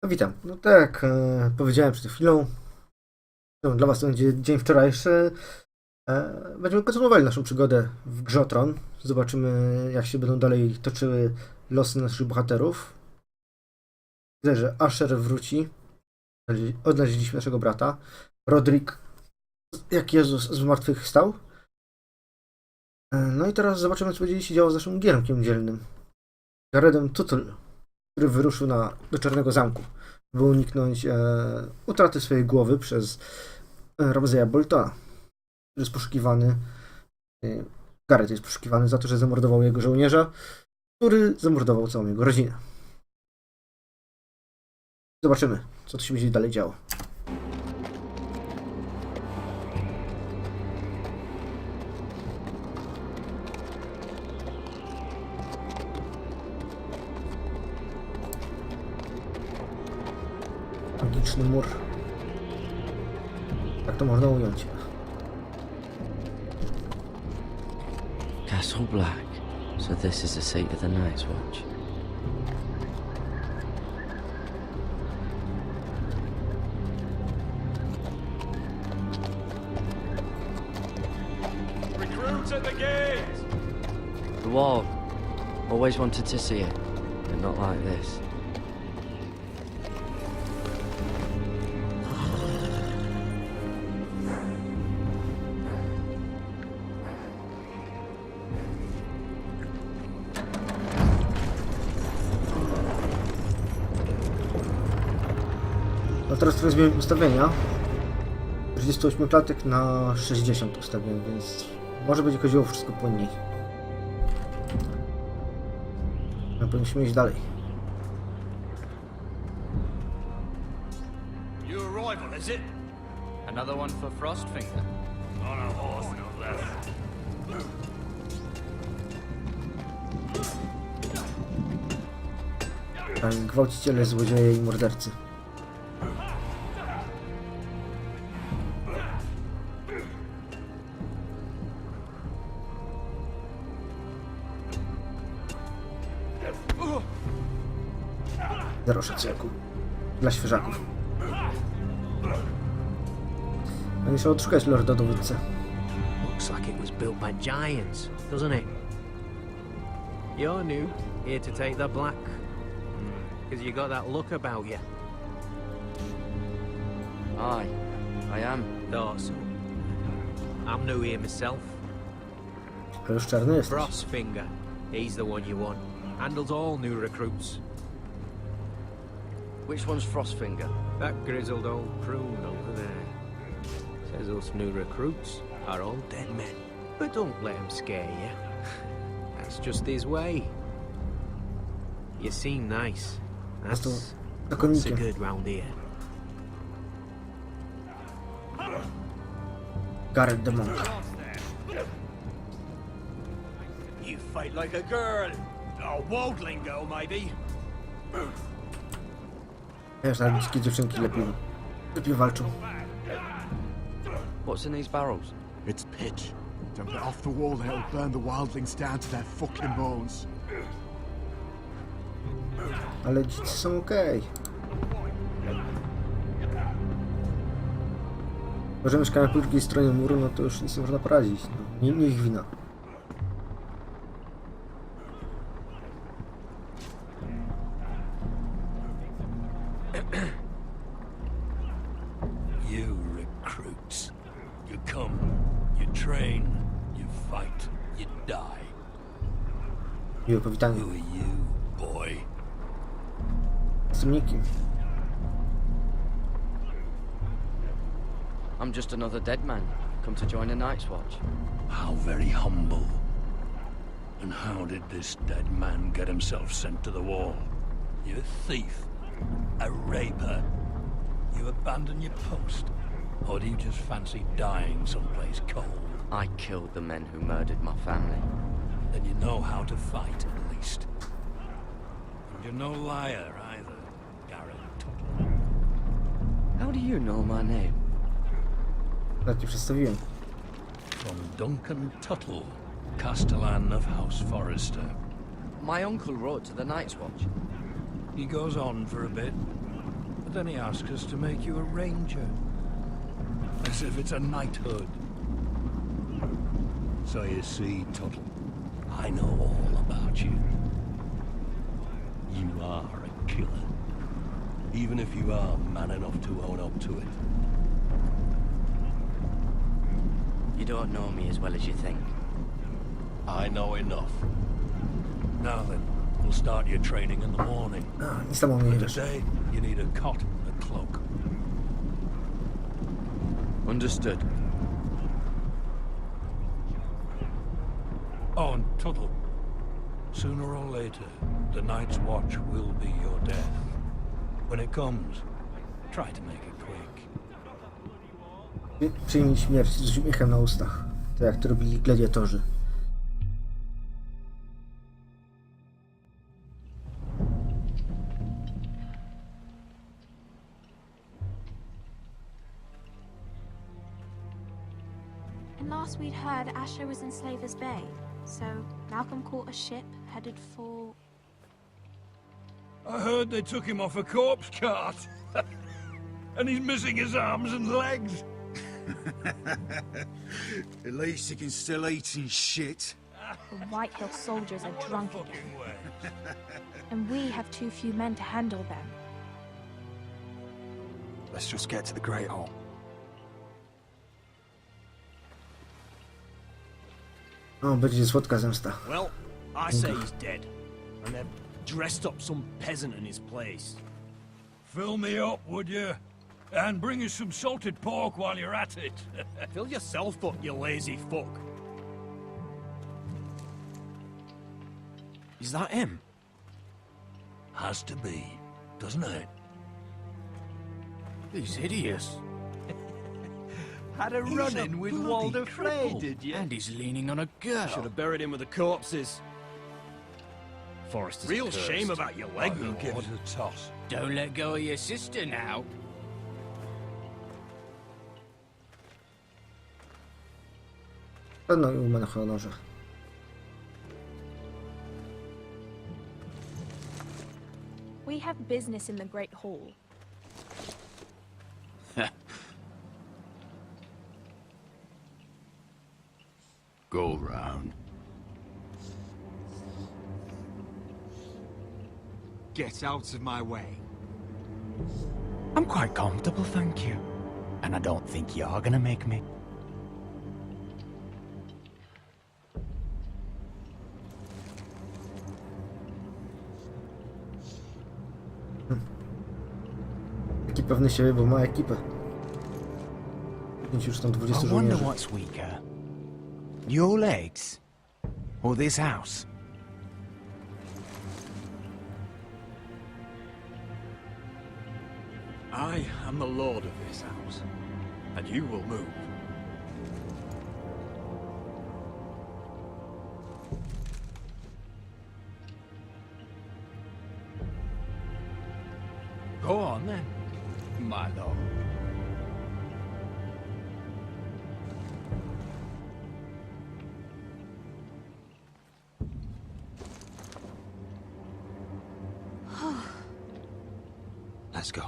No witam. No tak jak powiedziałem przed chwilą, dla Was to będzie dzień wczorajszy. Będziemy kontynuowali naszą przygodę w grze Tron. Zobaczymy, jak się będą dalej toczyły losy naszych bohaterów. Widzę, że Asher wróci. Odnaleźliśmy naszego brata. Rodrik, jak Jezus z martwych wstał. No i teraz zobaczymy, co będzie się działo z naszym giermkiem dzielnym. Jaredem Tuttle, który wyruszył do Czarnego Zamku, by uniknąć utraty swojej głowy przez Ramseya Boltona, który jest poszukiwany. Gareth jest poszukiwany za to, że zamordował jego żołnierza, który zamordował całą jego rodzinę. Zobaczymy, co tu się będzie dalej działo. Magiczny mur. Tak to można ująć. Castle Black. So this is the seat of the Night's Watch. Recruits at the gate! The wall. Always wanted to see it, but not like this. No teraz trochę zmieniłem ustawienia. 38 klatek na 60 ustawień, więc może będzie chodziło wszystko płynniej. No powinniśmy iść dalej. New arrival, is it? Another one for Frostfinger. On a horse, no less. Gwałciciele, złodzieje i mordercy. Zero szacunku dla świeżaków. Oni się odszukać lorda dowódcę. Looks like it was built by giants, doesn't it? You're new, here to take the black. Because you got that look about you. Aye, I am. Thought so. I'm new here myself. Ale już czarny jest. Frostfinger, he's the one you want. Handles all new recruits. Which one's Frostfinger? That grizzled old prune over there. Says us new recruits are all dead men. But don't let him scare you. That's just his way. You seem nice. That's so good round here. Gareth the Monk. You fight like a girl. A waldling girl, maybe. Wiesz, należyckie dziewczynki lepiej walczą. What's in these barrels? It's pitch. Dump it off the wall and it'll burn the wildlings down to their fucking bones. Ale dzieci są okej. Może mieszkamy po drugiej stronie muru, no to już nic nie można poradzić. No, nie ich wina. You recruits. You come, you train, you fight, you die. Miłe powitanie. Who are you, boy? Jestem nikim. I'm just another dead man, come to join the Night's Watch. How very humble. And how did this dead man get himself sent to the wall? You a thief, a raper. You abandon your post, or do you just fancy dying someplace cold? I killed the men who murdered my family. Then you know how to fight, at least. And you're no liar either, Gareth Tuttle. How do you know my name? Tak ci przedstawiłem. From Duncan Tuttle, Castellan of House Forrester. My uncle rode to the Night's Watch. He goes on for a bit. Then he asks us to make you a ranger. As if it's a knighthood. So you see, Tuttle, I know all about you. You are a killer. Even if you are man enough to own up to it. You don't know me as well as you think. I know enough. Now then, we'll start your training in the morning. A, nic tam o mnie nie But wiesz. today, you need a cot and a cloak. Understood. Oh, and Tuttle, sooner or later, the Night's Watch will be your death. When it comes, try to make it quick. Przyjmij śmierć z uśmiechem na ustach. Tak jak to robili gladiatorzy. And last we'd heard Asher was in Slaver's Bay, so Malcolm caught a ship headed for... I heard they took him off a corpse cart. And he's missing his arms and legs. At least he can still eat and shit. The White Hill soldiers are drunk again, Fucking way. and we have too few men to handle them. Let's just get to the Great Hall. O, będzie słodka zemsta. Well, I say he's dead. And they've dressed up some peasant in his place. Fill me up, would you? And bring us some salted pork while you're at it. Fill yourself up, you lazy fuck. Is that him? Has to be, doesn't it? He's hideous. Had a He's run-in a with bloody Walder Frey, cripple. did you? And he's leaning on a girl. Should have buried him with the corpses. Forrest is Real cursed. shame about your leg, Who my gives lord. a toss? Don't let go of your sister now. Pewno i umę na honorze. We have business in the Great Hall. Go round. Get out of my way. I'm quite comfortable, thank you. And I don't think you're gonna make me. Taki pewny siebie, bo ma ekipę. Pięć już tam 20 I wonder żołnierzy. what's weaker. Your legs? Or this house? I am the lord of this house. And you will move. Go on then, my lord. Let's go.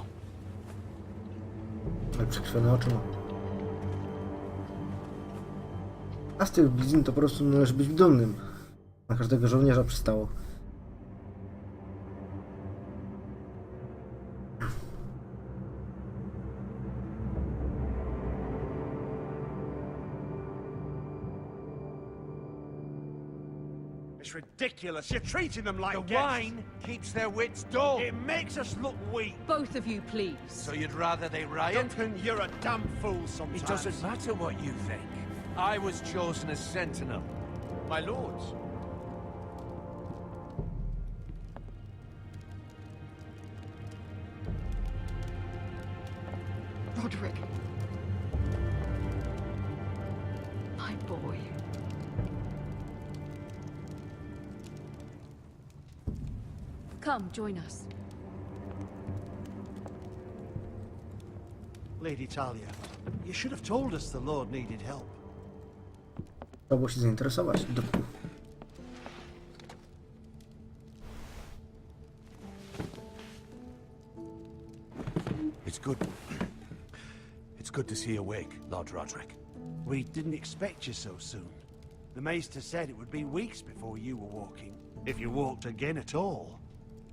Ale przekrwione oczy ma. A z tych blizn to po prostu należy być dumnym. Na każdego żołnierza przystało. It's ridiculous. You're treating them like The guests. wine keeps their wits dull. It makes us look weak. Both of you, please. So you'd rather they riot? Duncan, you're a damn fool sometimes. It doesn't matter what you think. I was chosen as sentinel. My lords. Roderick. My boy. Come, join us. Lady Talia, you should have told us the Lord needed help. Trzeba było się zainteresować. It's good. It's good to see you awake, Lord Roderick. We didn't expect you so soon. The Maester said it would be weeks before you were walking, if you walked again at all.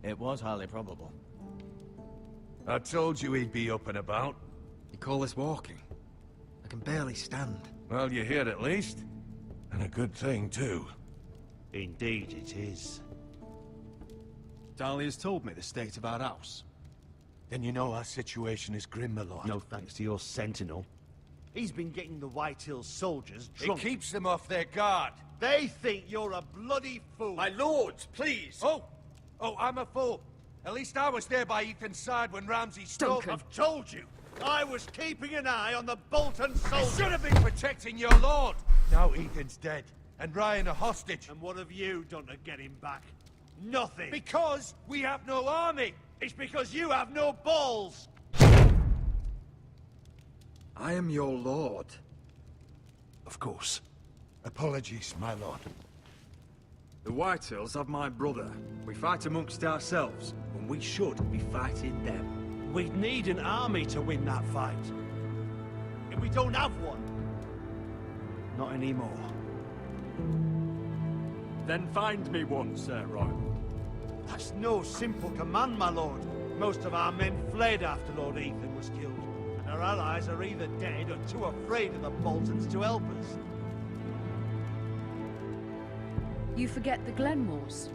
It was highly probable. I told you he'd be up and about. You call this walking? I can barely stand. Well, you're here at least. And a good thing, too. Indeed it is. Dahlia's told me the state of our house. Then you know our situation is grim, my lord. No thanks to your sentinel. He's been getting the White Hills soldiers drunk. It keeps them off their guard. They think you're a bloody fool. My lords, please! Oh, I'm a fool. At least I was there by Ethan's side when Ramsay stole... Duncan. I've told you. I was keeping an eye on the Bolton You soldiers. should have been protecting your lord! Now Ethan's dead, and Ryan a hostage. And what have you done to get him back? Nothing. Because we have no army! It's because you have no balls. I am your lord. Of course. Apologies, my lord. The Whitehills have my brother. We fight amongst ourselves, when we should be fighting them. We'd need an army to win that fight. And we don't have one. Not anymore. Then find me one, Sir Royal. That's no simple command, my lord. Most of our men fled after Lord Ethan was killed. And our allies are either dead or too afraid of the Boltons to help us. You forget the Glenmores.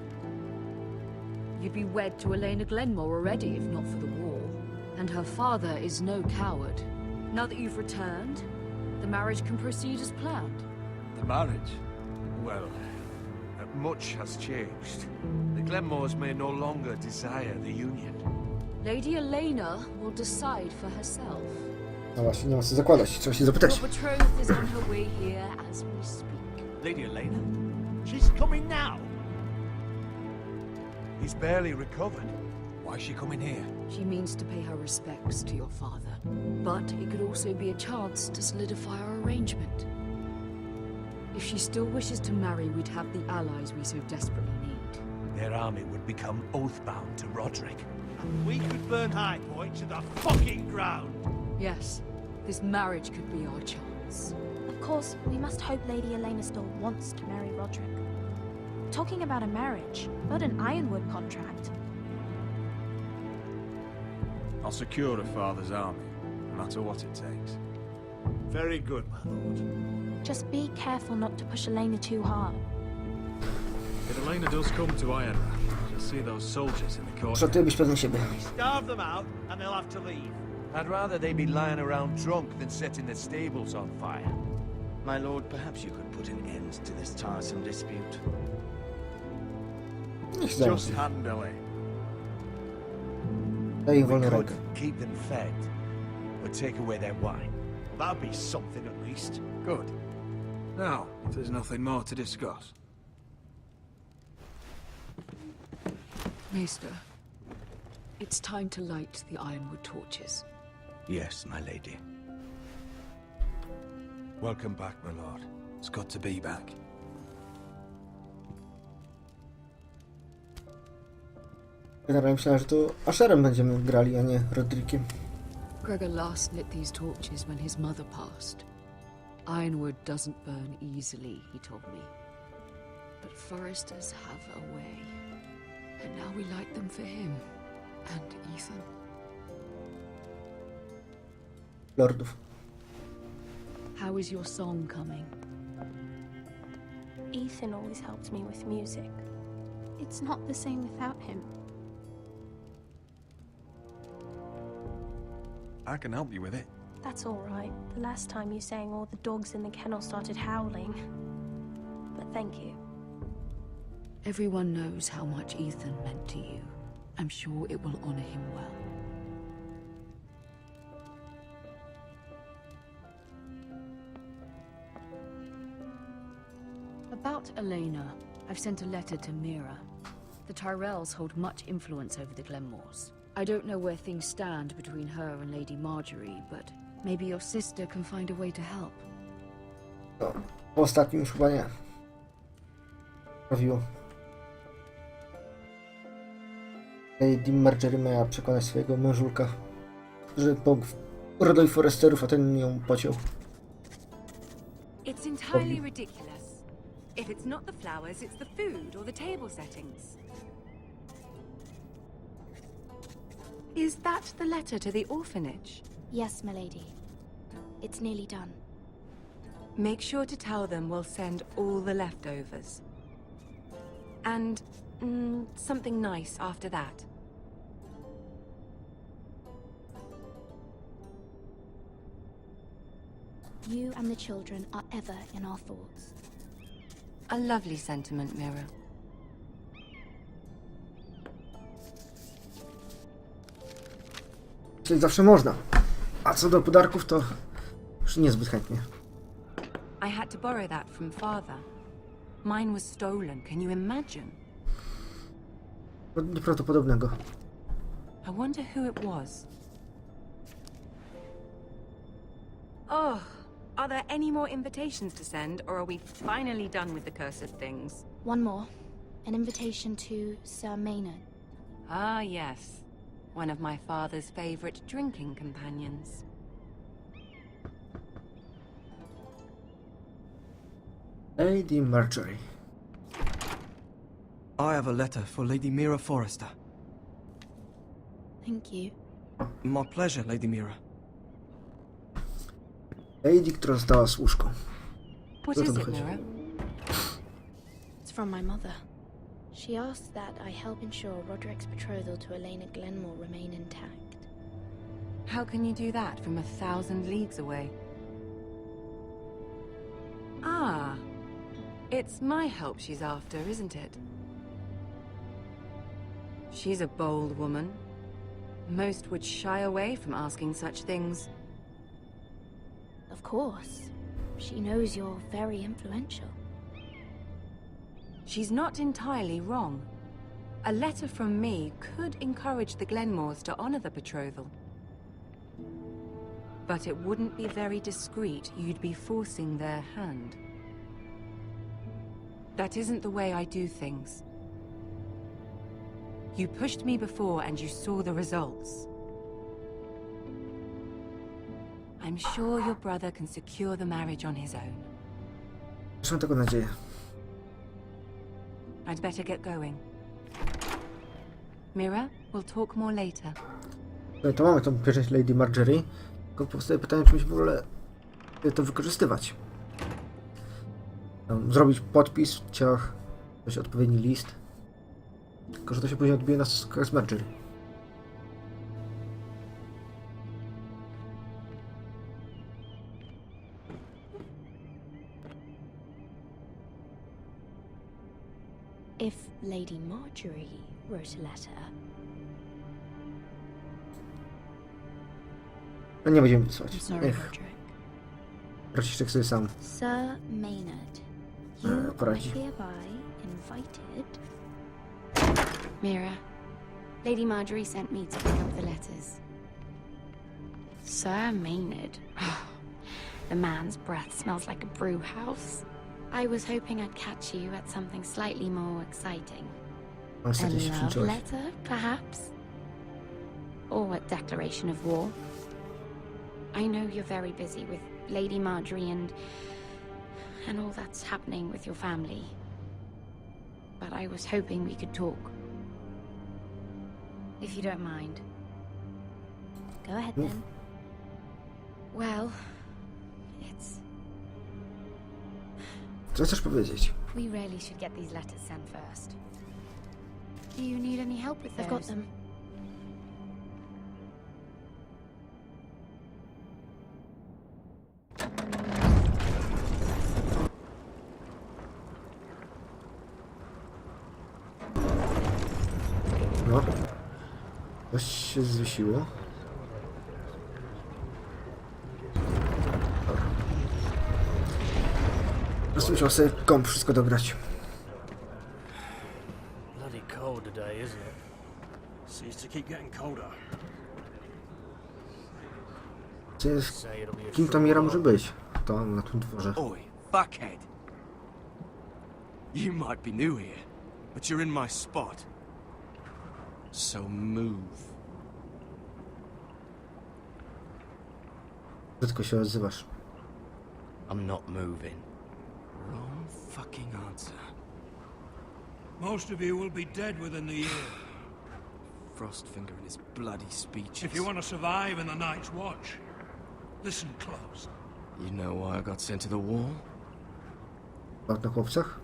You'd be wed to Elena Glenmore already if not for the war. And her father is no coward. Now that you've returned, the marriage can proceed as planned. The marriage? Well, much has changed. The Glenmores may no longer desire the union. Lady Elena will decide for herself. No właśnie, nie ma co zakładać, trzeba się zapytać. Your betrothed is on her way here as we speak. Lady Elena? She's coming now. He's barely recovered. Why is she coming here? She means to pay her respects to your father. But it could also be a chance to solidify our arrangement. If she still wishes to marry, we'd have the allies we so desperately need. Their army would become oath-bound to Roderick. We could burn High Point to the fucking ground. Yes, this marriage could be our chance. Of course, we must hope Lady Elena still wants to marry Roderick. Talking about a marriage, not an Ironwood contract. I'll secure her father's army, no matter what it takes. Very good, my lord. Just be careful not to push Elena too hard. If Elena does come to Ironwood, she'll see those soldiers in the courtyard. Żartuję być pewny siebie. Starve them out and they'll have to leave. I'd rather they be lying around drunk than setting the stables on fire. My lord, perhaps you could put an end to this tiresome dispute. Niech Just zamknie. handily. Daj im We wolną could rękę. keep them fed, but take away their wine. That'd be something at least. Good. Now, if there's nothing more to discuss. Maester, it's time to light the Ironwood torches. Yes, my lady. Welcome back, my lord. It's good to be back. Generalnie myślałem, że to Asherem będziemy grali, a nie Rodrickiem. Gregor last lit these torches when his mother passed. Ironwood doesn't burn easily, he told me. But foresters have a way. And now we light them for him. And Ethan. Lordów. How is your song coming? Ethan always helps me with music. It's not the same without him. I can help you with it. That's all right. The last time you sang, all the dogs in the kennel started howling. But thank you. Everyone knows how much Ethan meant to you. I'm sure it will honor him well. About Elena, I've sent a letter to Mira. The Tyrells hold much influence over the Glenmores. I don't know where things stand between her and Lady Marjorie, but maybe your sister can find a way to help. No, po ostatnim już chyba nie. Prawiło. Lady Marjorie miała przekonać swojego mężulka że pomógł rodowi foresterów, a ten ją pociął. It's entirely ridiculous. If it's not the flowers, it's the food or the table settings. Is that the letter to the orphanage? Yes, milady. It's nearly done. Make sure to tell them we'll send all the leftovers. And something nice after that. You and the children are ever in our thoughts. A lovely sentiment, Mira. Czyli zawsze można. A co do podarków, to już niezbyt chętnie. I had to borrow that from father. Mine was stolen, can you imagine? Nieprawdopodobnego. I wonder who it was. Oh, are there any more invitations to send, or are we finally done with the cursed things? One more. An invitation to Sir Maynard. Ah, yes. One of my father's favorite drinking companions. Lady Marjorie. I have a letter for Lady Mira Forrester. Thank you. My pleasure, Lady Mira. Lady, która została służką. What Co is to it, chodzi? Mira? It's from my mother. She asked that I help ensure Roderick's betrothal to Elena Glenmore remain intact. How can you do that from 1,000 leagues away? Ah, it's my help she's after, isn't it? She's a bold woman. Most would shy away from asking such things. Of course. She knows you're very influential. She's not entirely wrong. A letter from me could encourage the Glenmores to honor the betrothal. But it wouldn't be very discreet. You'd be forcing their hand. That isn't the way I do things. You pushed me before and you saw the results. I'm sure your brother can secure the marriage on his own. Mam taką nadzieję. I'd better get going. Mira, we'll talk more later. No to mamy tą pieczęć Lady Marjorie. Tylko powstaje pytanie, czy mi się w ogóle to wykorzystywać. Zrobić podpis w ciach, dać odpowiedni list. Tylko, że to się później odbije na stosunkach z Marjorie. If Lady Marjorie wrote a letter... No nie będziemy wysłać. I'm sorry, Ech, Roderick. Raciszek sobie sam Sir Maynard, you are poradzi. hereby invited... Mira, Lady Marjorie sent me to pick up the letters. Sir Maynard. The man's breath smells like a brew house. I was hoping I'd catch you at something slightly more exciting. Mam A sobie się love wciąć. letter, perhaps? Or a declaration of war? I know you're very busy with Lady Marjorie and all that's happening with your family. But I was hoping we could talk. If you don't mind. Go ahead then. Well, it's... Co chcesz powiedzieć? We really should get these letters sent first. Do you need any help with those? I've got them. No. Coś się zwiesiło. Dobra. Po prostu musiał sobie komp wszystko dobrać. Bloody cold today, isn't it? Seems to keep getting colder. Co jest, kim ta Mira może być? To na tym dworze. Oi, fuckhead. You might be new here, but you're in my spot. So move. Brzydko się odzywasz. I'm not moving. Wrong fucking answer. Most of you will be dead within the year. Frostfinger and his bloody speeches. If you want to survive in the night's watch, listen close. You know why I got sent to the wall? Gwałt na chłopcach?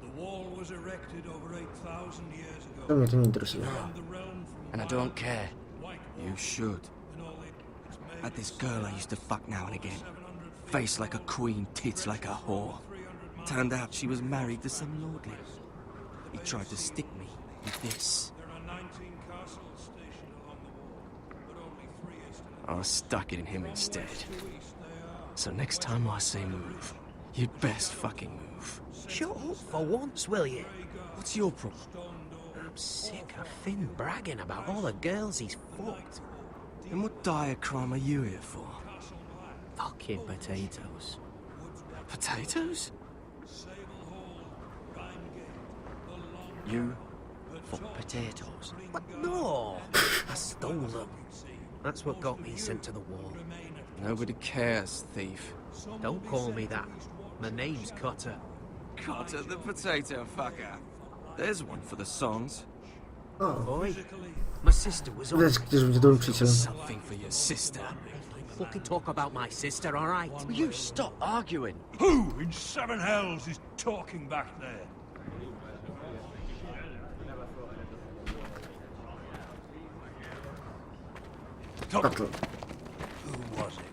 The wall was erected over 8,000 years To ago. mnie to nie interesuje. Around the realm from And I don't care. You should. Had this girl I used to fuck now and again. Face like a queen, tits like a whore. Turned out she was married to some lordling. He tried to stick me with this. There are 19 castles stationed along the wall, but only 3 is to I was stuck in him instead. the east. They are. So next time I say move, you'd best fucking move. Shut up for once, will you? What's your problem? I'm sick of Finn bragging about all the girls he's fucked. And what dire crime are you here for? Fucking potatoes. Potatoes? You fuck potatoes. What? No! I stole them. That's what got me sent to the wall. Nobody cares, thief. Don't call me that. My name's Cutter. Cotter the potato fucker. There's one for the songs. O, Boy, my sister was on. widać, ktoś będzie dobrym przyjacielem. Something for your sister. Fucking talk about my sister, alright? Will you stop arguing? Who in seven hells is talking back there? Patrol. Who was it?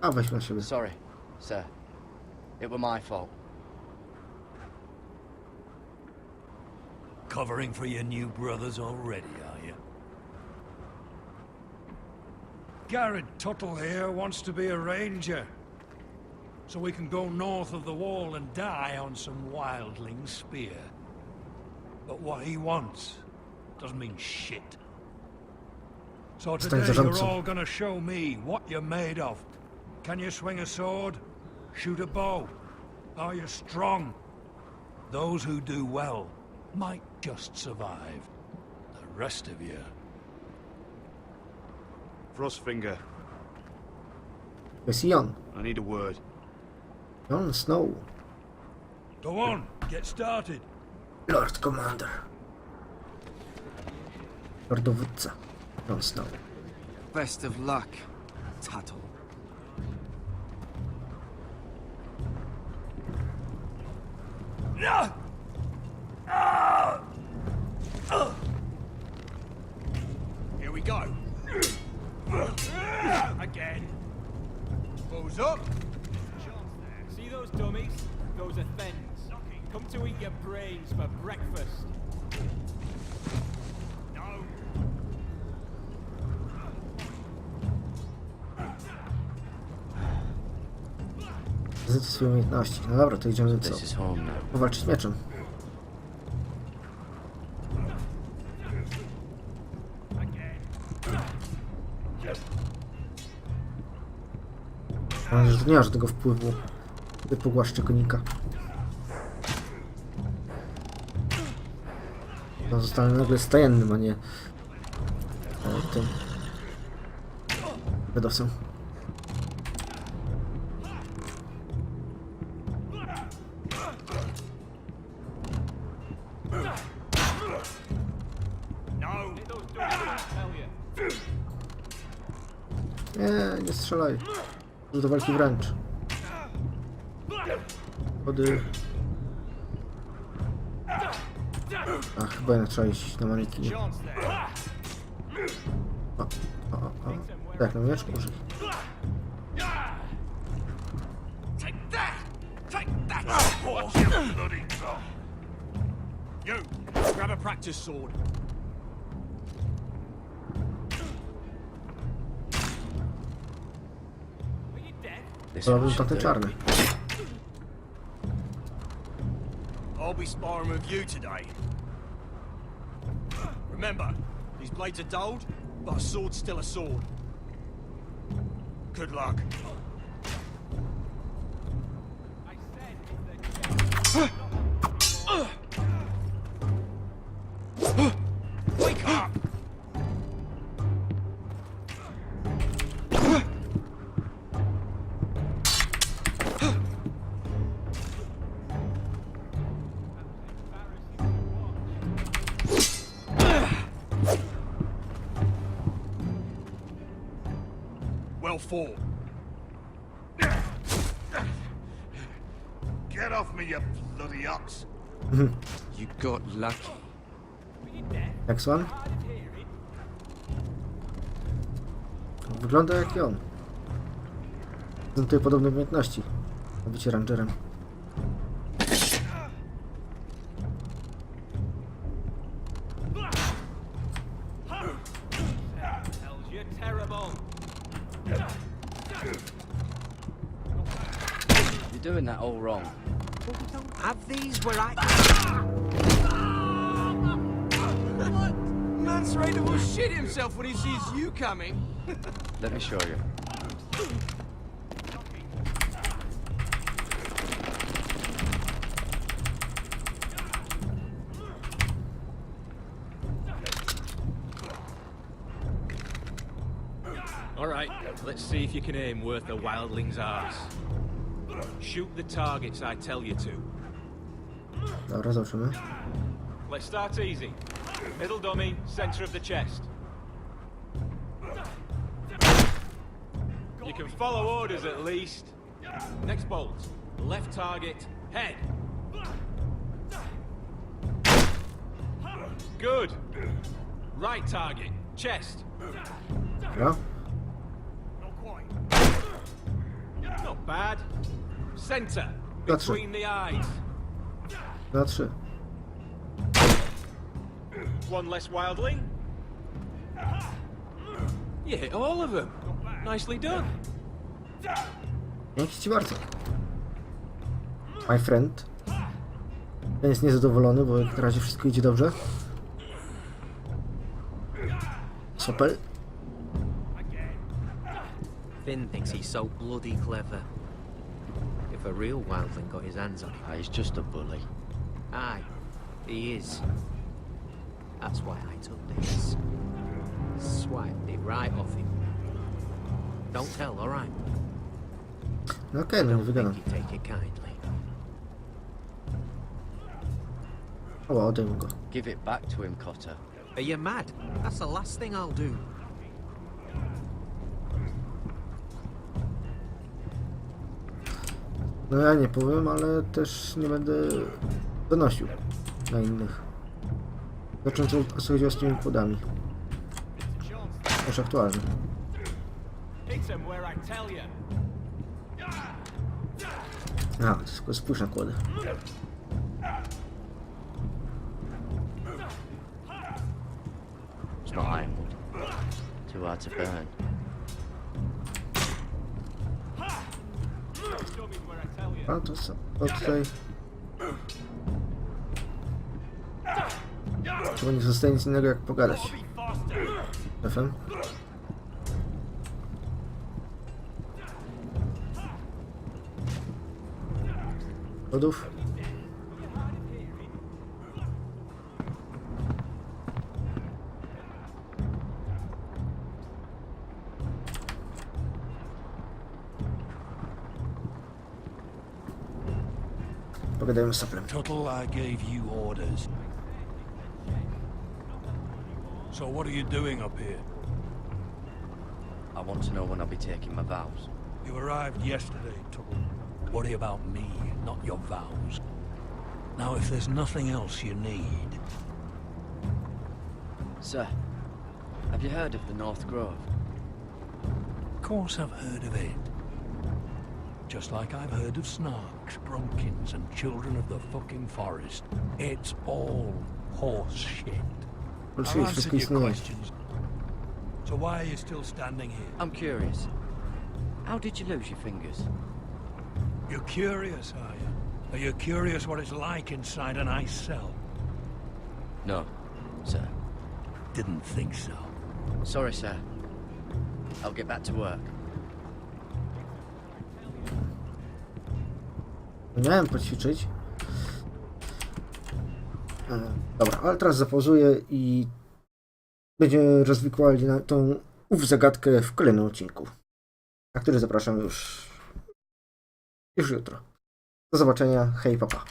A, weź na siebie. Sorry, sir. It were my fault. Covering for your new brothers already, are you? Garrett Tuttle here wants to be a ranger. So we can go north of the wall and die on some wildling spear. But what he wants doesn't mean shit. So today you're all gonna show me what you're made of. Can you swing a sword? Shoot a bow? Are you strong? Those who do well might just survive. The rest of you... Frostfinger, Jest Jon. I need a word. Jon Snow. Go on, get started. Lord Commander. Lordowódca. Jon Snow. Best of luck, Tuttle. Here we go. Again. Balls up. See those dummies? Those are things. Come to eat your brains for breakfast. No. Zbyt swoje umiejętności. No dobra, to idziemy co? This is home now. Powalczyć mieczem. Mam nadzieję, że to nie ma żadnego wpływu typu głaszczykonika. No zostanę nagle stajennym, a nie tym pedosem. Nie strzelaj. Do walki wręcz. Chody. Ach, chyba jednak trzeba iść na manekinie. O. Tak, na mieczku użyj. You, grab a practice sword. Wolałbym tamte czarne. I'll be sparring with you today. Remember, these blades are dulled, but a sword's still a sword. Good luck. yourself for? Get off me, you bloody ox! You got lucky. Next one. Wygląda jak i on. Są tutaj podobne umiejętności. Na bycie rangerem. You're terrible. You're doing that all wrong. But we don't have these where I... Man's ready to shit himself when he sees you coming. Let me show you. All right, let's see if you can aim worth a wildling's arse. Shoot the targets I tell you to. Dobra, zobaczymy. Let's start easy. Middle dummy, center of the chest. You can follow orders at least. Next bolt. Left target, head. Good. Right target, chest. Dobra. Not bad. Center, That's between the eyes. Na 3. One less wildling. You hit all of them. Nicely done. Dzięki ci bardzo. My friend. Ten jest niezadowolony, bo jak na razie wszystko idzie dobrze. Sopel. Finn thinks he's so bloody clever. If a real wildling got his hands on him... He's just a bully. Aye, he is. That's why I took this. Swiped it right off him. Don't tell, alright? Okej, no nie Don't wygadam. think he'd take it kindly. O, odejmę go. Give it back to him, Cotter. Are you mad? That's the last thing I'll do. No ja nie powiem, ale też nie będę donosił na innych. Zacząć o co chodziło z tymi kłodami. Już aktualnie. Hit him where I tell you. A, tylko spójrz na kłody. It's not ironwood. Too hard to burn. A to co? To tutaj... Chyba nie zostaje nic innego jak pogadać. Szefem. Lodów. Pogadajmy z Soplem. Tuttle, I gave you orders. So what are you doing up here? I want to know when I'll be taking my vows. You arrived yesterday, Tuttle. Worry about me, not your vows. Now, if there's nothing else you need... Sir, have you heard of the North Grove? Of course I've heard of it. Just like I've heard of snarks, grumpkins, and children of the fucking forest. It's all horse shit. I've answered your questions. So why are you still standing here? I'm curious. How did you lose your fingers? You're curious, are you? Are you curious what it's like inside an ice cell? No, sir. Didn't think so. Sorry, sir. I'll get back to work. Miałem poćwiczyć. Dobra, ale teraz zapauzuję i będziemy rozwikłali na tą zagadkę w kolejnym odcinku, na który zapraszam już jutro. Do zobaczenia, hej, papa.